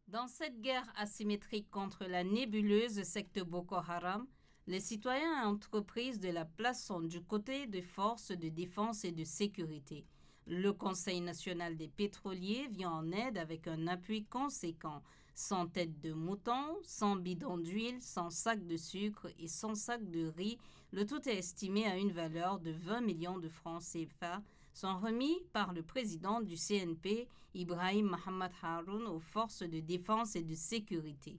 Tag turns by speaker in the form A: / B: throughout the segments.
A: Dans cette guerre asymétrique contre la nébuleuse secte Boko Haram, les citoyens et entreprises de la place sont du côté des forces de défense et de sécurité. Le Conseil national des pétroliers vient en aide avec un appui conséquent, sans tête de mouton, sans bidon d'huile, sans sac de sucre et sans sac de riz. Le tout est estimé à une valeur de 20 millions de francs CFA, sont remis par le président du CNP, Ibrahim Mohamed Haroun, aux forces de défense et de sécurité.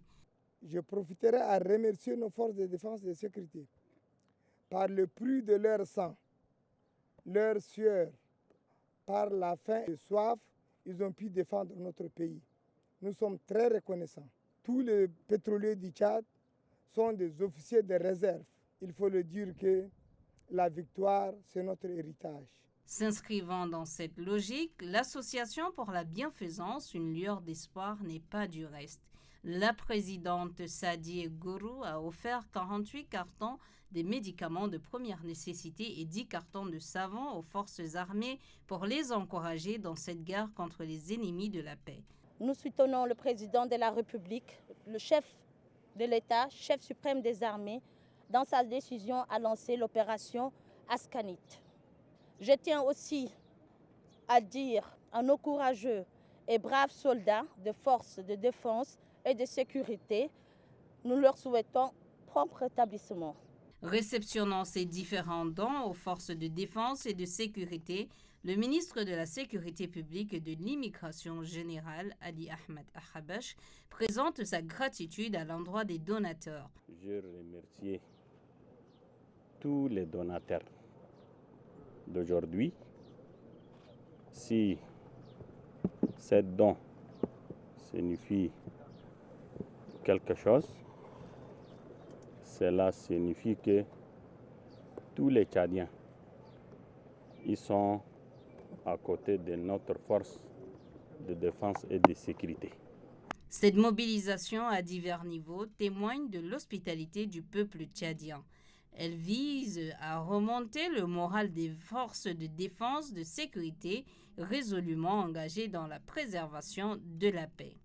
B: Je profiterai à remercier nos forces de défense et de sécurité. Par le prix de leur sang, leur sueur, par la faim et soif, ils ont pu défendre notre pays. Nous sommes très reconnaissants. Tous les pétroliers du Tchad sont des officiers de réserve. Il faut le dire que la victoire, c'est notre héritage.
A: S'inscrivant dans cette logique, l'Association pour la bienfaisance, une lueur d'espoir, n'est pas du reste. La présidente Sadie Gourou a offert 48 cartons des médicaments de première nécessité et 10 cartons de savon aux forces armées pour les encourager dans cette guerre contre les ennemis de la paix.
C: Nous soutenons le président de la République, le chef de l'État, chef suprême des armées, dans sa décision à lancer l'opération Ascanit. Je tiens aussi à dire à nos courageux et braves soldats de forces de défense et de sécurité, nous leur souhaitons prompt rétablissement.
A: Réceptionnant ces différents dons aux forces de défense et de sécurité, le ministre de la Sécurité publique et de l'Immigration générale, Ali Ahmed Ahabash, présente sa gratitude à l'endroit des donateurs.
D: Je remercie tous les donateurs d'aujourd'hui. Si ces dons signifient quelque chose, cela signifie que tous les Tchadiens, ils sont à côté de notre force de défense et de sécurité.
A: Cette mobilisation à divers niveaux témoigne de l'hospitalité du peuple tchadien. Elle vise à remonter le moral des forces de défense, de sécurité, résolument engagées dans la préservation de la paix.